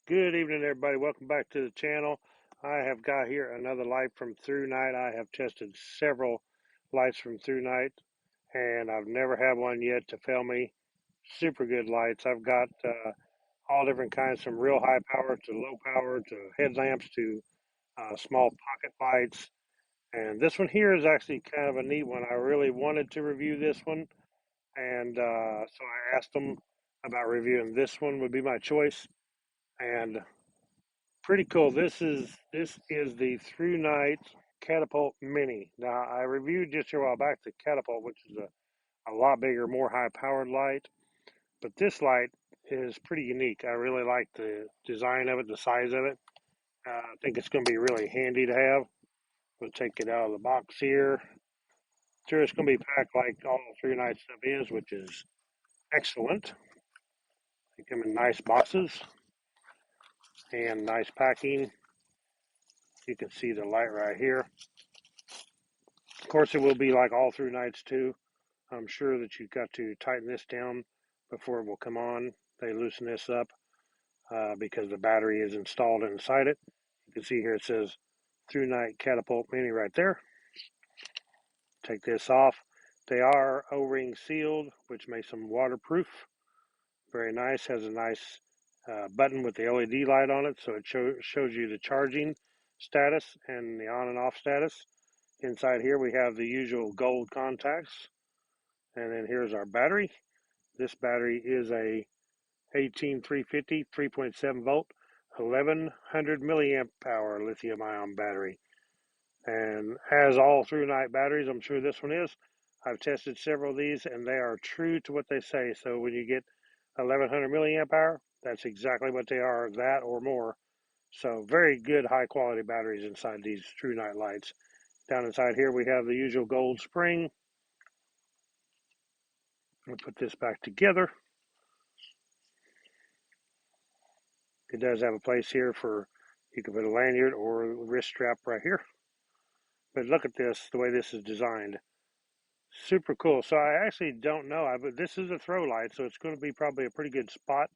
Good evening, everybody. Welcome back to the channel. I have got here another light from Thrunite. I have tested several lights from Thrunite, and I've never had one yet to fail me. Super good lights. I've got all different kinds, from real high power to low power to headlamps to small pocket lights. And this one here is actually kind of a neat one. I really wanted to review this one, and so I asked them about reviewing this one. Would be my choice, and pretty cool. This is the Thrunite Catapult Mini. Now I reviewed just a while back the Catapult, which is a lot bigger, more high powered light. But this light is pretty unique. I really like the design of it, the size of it. I think it's going to be really handy to have. We'll take it out of the box here. Sure, it's going to be packed like all Thrunite stuff is, which is excellent. They come in nice boxes and nice packing. You can see the light right here. Of course, it will be like all Thrunites too. I'm sure that you've got to tighten this down before it will come on. They loosen this up because the battery is installed inside it. You can see here it says Thrunite Catapult Mini right there. Take this off. They are O-ring sealed, which makes them waterproof. Very nice. Has a nice button with the LED light on it, so it shows you the charging status and the on and off status. Inside here we have the usual gold contacts, and then here's our battery. This battery is a 18350 3.7 volt 1100 milliamp hour lithium ion battery. And as all Thrunite batteries, I'm sure this one is. I've tested several of these and they are true to what they say. So when you get 1100 milliamp hour, that's exactly what they are, that or more. So very good high quality batteries inside these Thrunite lights. Down inside here we have the usual gold spring. We'll put this back together. It does have a place here for, you can put a lanyard or a wrist strap right here. But look at this, the way this is designed. Super cool. So I actually don't know, but this is a throw light, so it's going to be probably a pretty good spot.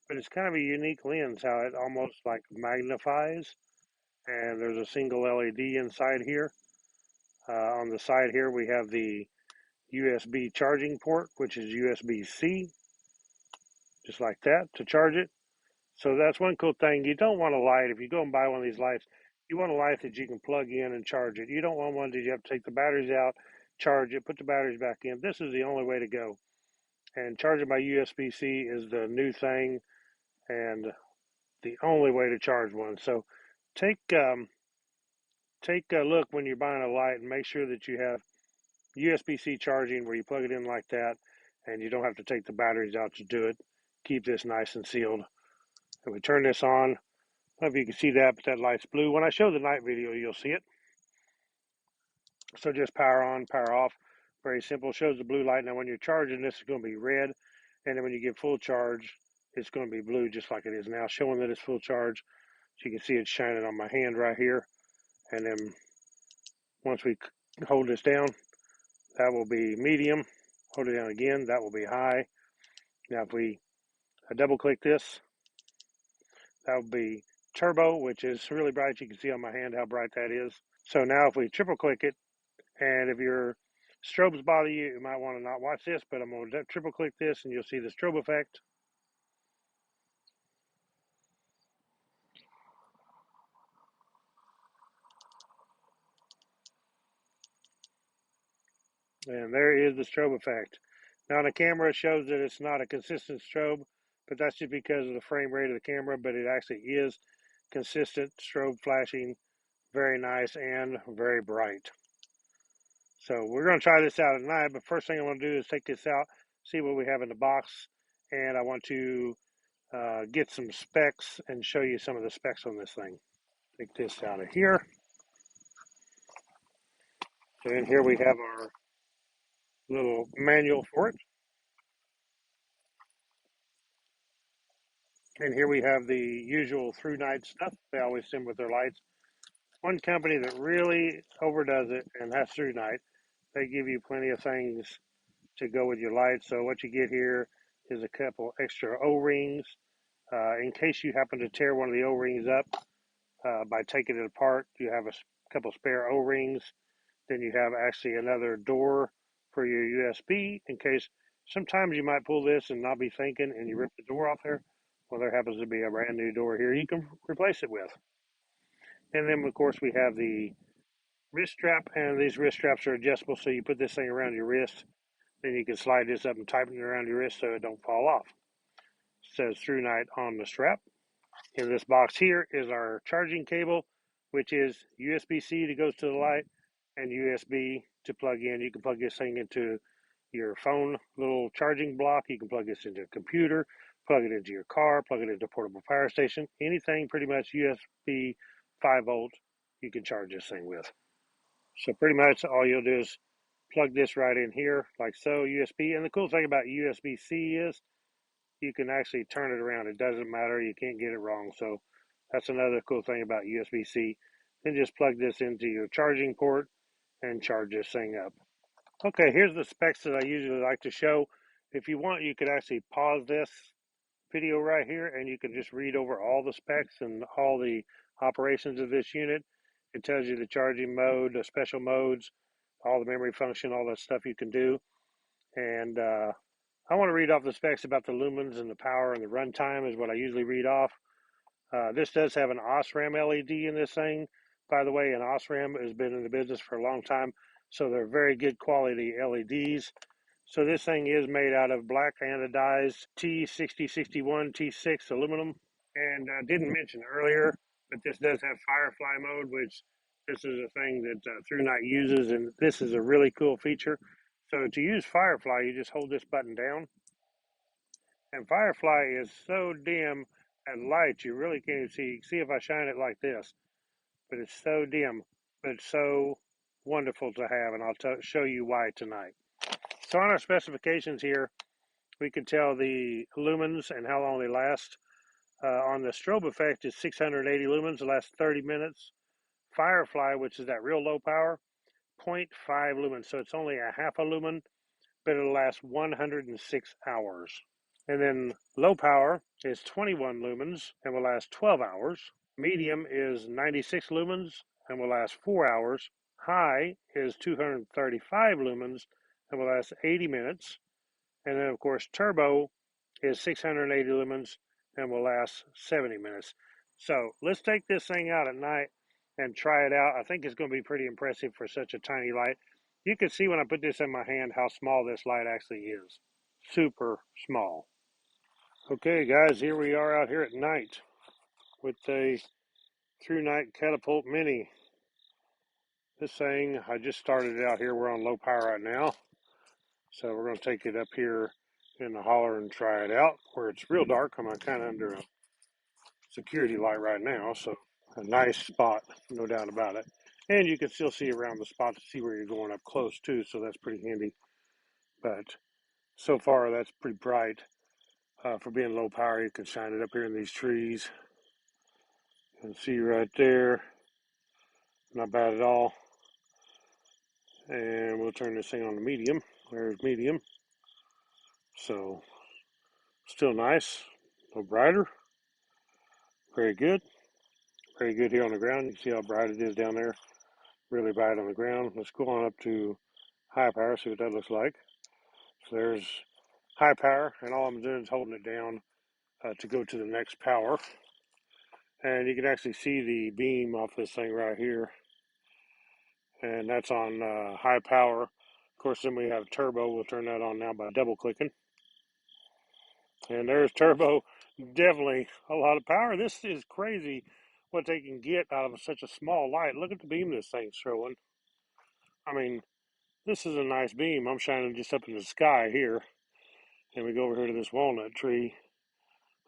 But it's kind of a unique lens, how it almost like magnifies. And there's a single LED inside here. On the side here, we have the USB charging port, which is USB-C, just like that, to charge it. So that's one cool thing. You don't want a light, if you go and buy one of these lights, you want a light that you can plug in and charge it. You don't want one that you have to take the batteries out, charge it, put the batteries back in. This is the only way to go. And charging by USB-C is the new thing and the only way to charge one. So take a look when you're buying a light and make sure that you have USB-C charging where you plug it in like that and you don't have to take the batteries out to do it. Keep this nice and sealed. If we turn this on, I don't know if you can see that, but that light's blue. When I show the night video, you'll see it. So just power on, power off. Very simple. Shows the blue light. Now when you're charging, this is going to be red. And then when you get full charge, it's going to be blue just like it is now, showing that it's full charge. So you can see it shining on my hand right here. And then once we hold this down, that will be medium. Hold it down again, that will be high. Now if we double click this, that will be turbo, which is really bright. You can see on my hand how bright that is. So now if we triple click it, and if your strobes bother you, you might want to not watch this, but I'm going to triple click this and you'll see the strobe effect. And there is the strobe effect. Now on the camera it shows that it's not a consistent strobe, but that's just because of the frame rate of the camera, but it actually is consistent strobe flashing, very nice and very bright. So we're going to try this out tonight, but first thing I want to do is take this out, see what we have in the box, and I want to get some specs and show you some of the specs on this thing. Take this out of here. So in here we have our little manual for it. And here we have the usual Thrunite stuff they always send with their lights. One company that really overdoes it, and that's Thrunite. They give you plenty of things to go with your lights. So what you get here is a couple extra O-rings. In case you happen to tear one of the O-rings up by taking it apart, you have a couple spare O-rings. Then you have actually another door for your USB in case sometimes you might pull this and not be thinking and you rip the door off there. Well, there happens to be a brand new door here you can replace it with. And then, of course, we have the wrist strap, and these wrist straps are adjustable, so you put this thing around your wrist, then you can slide this up and tighten it around your wrist so it don't fall off. It says Thrunite on the strap. In this box here is our charging cable, which is USB-C that goes to the light and USB to plug in. You can plug this thing into your phone little charging block. You can plug this into a computer, plug it into your car, plug it into a portable power station. Anything pretty much USB 5 volt you can charge this thing with. So pretty much all you'll do is plug this right in here like so, USB. And the cool thing about USB-C is you can actually turn it around. It doesn't matter. You can't get it wrong. So that's another cool thing about USB-C. Then just plug this into your charging port and charge this thing up. Okay, here's the specs that I usually like to show. If you want, you could actually pause this video right here and you can just read over all the specs and all the operations of this unit. It tells you the charging mode, the special modes, all the memory function, all that stuff you can do. And I want to read off the specs about the lumens and the power and the runtime is what I usually read off. This does have an OSRAM LED in this thing. By the way, an OSRAM has been in the business for a long time, so they're very good quality LEDs. So this thing is made out of black anodized T6061 T6 aluminum. And I didn't mention earlier, but this does have Firefly mode, which this is a thing that Thrunite uses, and this is a really cool feature. So to use Firefly, you just hold this button down, and Firefly is so dim and light you really can't even see. See if I shine it like this, but it's so dim, but it's so wonderful to have, and I'll show you why tonight. So on our specifications here, we can tell the lumens and how long they last. On the strobe effect is 680 lumens, it lasts 30 minutes. Firefly, which is that real low power, 0.5 lumens, so it's only a half a lumen, but it'll last 106 hours. And then low power is 21 lumens and will last 12 hours. Medium is 96 lumens and will last 4 hours. High is 235 lumens and will last 80 minutes. And then, of course, turbo is 680 lumens and will last 70 minutes. So let's take this thing out at night and try it out. I think it's going to be pretty impressive for such a tiny light. You can see when I put this in my hand how small this light actually is. Super small. Okay, guys, here we are out here at night with a Thrunite Catapult Mini. This thing, I just started it out here. We're on low power right now. So we're going to take it up here in the holler and try it out where it's real dark. I'm kind of under a security light right now, so a nice spot, no doubt about it. And you can still see around the spot to see where you're going up close too, so that's pretty handy. But so far, that's pretty bright. For being low power, you can shine it up here in these trees. And see right there, not bad at all. And we'll turn this thing on to medium. There's medium. So, still nice, no brighter. Very good. Very good here on the ground. You can see how bright it is down there. Really bright on the ground. Let's go on up to high power, see what that looks like. So there's high power, and all I'm doing is holding it down to go to the next power. And you can actually see the beam off this thing right here. And that's on high power. Of course, then we have turbo. We'll turn that on now by double clicking. And there's turbo. Definitely a lot of power. This is crazy what they can get out of such a small light. Look at the beam this thing's throwing. I mean, this is a nice beam. I'm shining just up in the sky here. And we go over here to this walnut tree.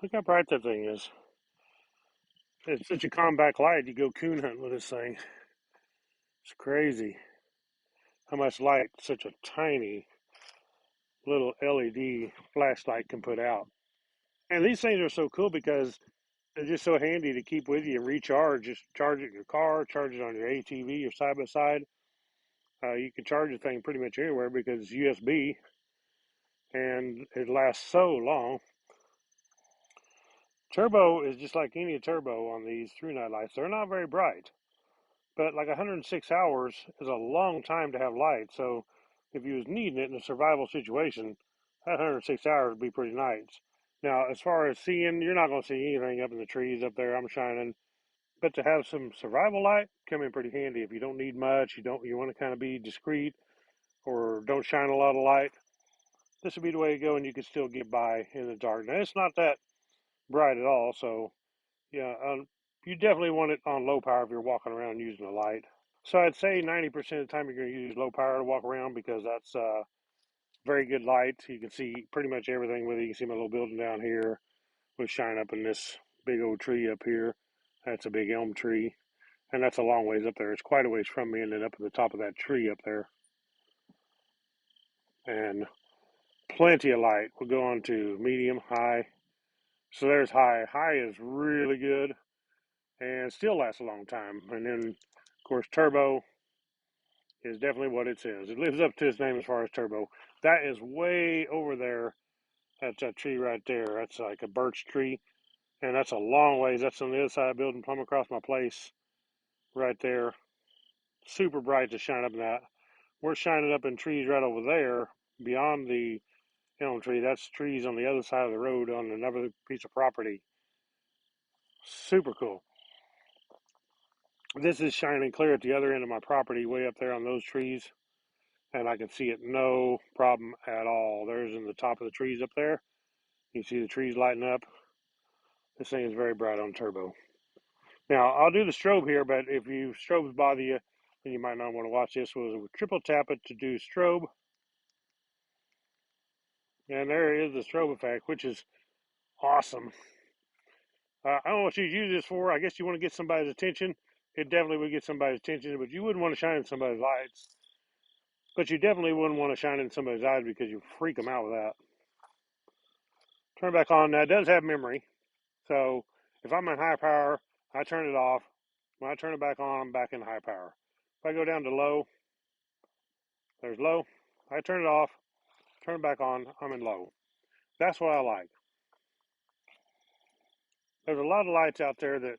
Look how bright that thing is. It's such a compact light. You go coon hunting with this thing. It's crazy how much light such a tiny little LED flashlight can put out. And these things are so cool because they're just so handy to keep with you and recharge. Just charge it in your car, charge it on your ATV or side by side. You can charge the thing pretty much anywhere because it's USB and it lasts so long. Turbo is just like any turbo on these Thrunite lights. They're not very bright, but like 106 hours is a long time to have light. So if you was needing it in a survival situation, that 106 hours would be pretty nice. Now, as far as seeing, you're not going to see anything up in the trees up there. I'm shining, but to have some survival light come in pretty handy if you don't need much. You want to kind of be discreet or don't shine a lot of light. This would be the way to go, and you can still get by in the dark. Now, it's not that bright at all, so yeah, you definitely want it on low power if you're walking around using a light. So I'd say 90% of the time you're going to use low power to walk around because that's very good light. You can see pretty much everything with it. You can see my little building down here. We'll shine up in this big old tree up here. That's a big elm tree, and that's a long ways up there. It's quite a ways from me, and then up at the top of that tree up there. And plenty of light. We'll go on to medium, high. So there's high. High is really good and still lasts a long time. And then, of course, turbo is definitely what it says. It lives up to its name as far as turbo. That is way over there. That's that tree right there. That's like a birch tree. And that's a long ways. That's on the other side of the building, plumb across my place right there. Super bright to shine up in that. We're shining up in trees right over there beyond the elm tree. That's trees on the other side of the road on another piece of property. Super cool. This is shining clear at the other end of my property, way up there on those trees, and I can see it no problem at all. There's in the top of the trees up there. You see the trees lighting up. This thing is very bright on turbo. Now, I'll do the strobe here, but if you strobes bother you, then you might not want to watch this. We'll triple tap it to do strobe. And there is the strobe effect, which is awesome. I don't know what you use this for. I guess you want to get somebody's attention. It definitely would get somebody's attention, but you wouldn't want to shine in somebody's lights. But you definitely wouldn't want to shine in somebody's eyes because you freak them out with that. Turn it back on. Now, it does have memory. So if I'm in high power, I turn it off. When I turn it back on, I'm back in high power. If I go down to low, there's low. I turn it off, turn it back on, I'm in low. That's what I like. There's a lot of lights out there that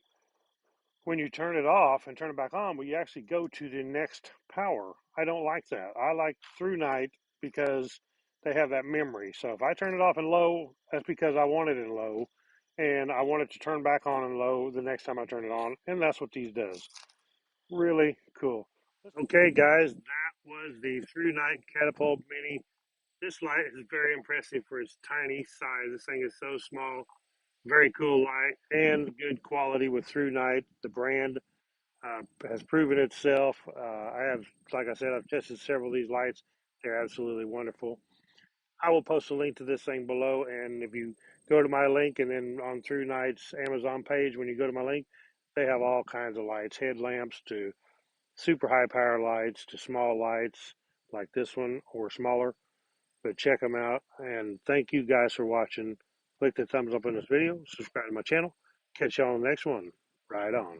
when you turn it off and turn it back on, well, you actually go to the next power. I don't like that. I like Thrunite because they have that memory. So if I turn it off in low, that's because I want it in low, and I want it to turn back on in low the next time I turn it on, and that's what these does. Really cool. Okay, guys, that was the Thrunite Catapult Mini. This light is very impressive for its tiny size. This thing is so small. Very cool light and good quality with Thrunite. The brand has proven itself. I have, like I said, I've tested several of these lights. They're absolutely wonderful. I will post a link to this thing below, and if you go to my link and then on Thrunite's Amazon page, when you go to my link, they have all kinds of lights, headlamps to super high power lights to small lights like this one or smaller. But check them out, and thank you guys for watching. Click the thumbs up on this video, subscribe to my channel. Catch y'all on the next one. Right on.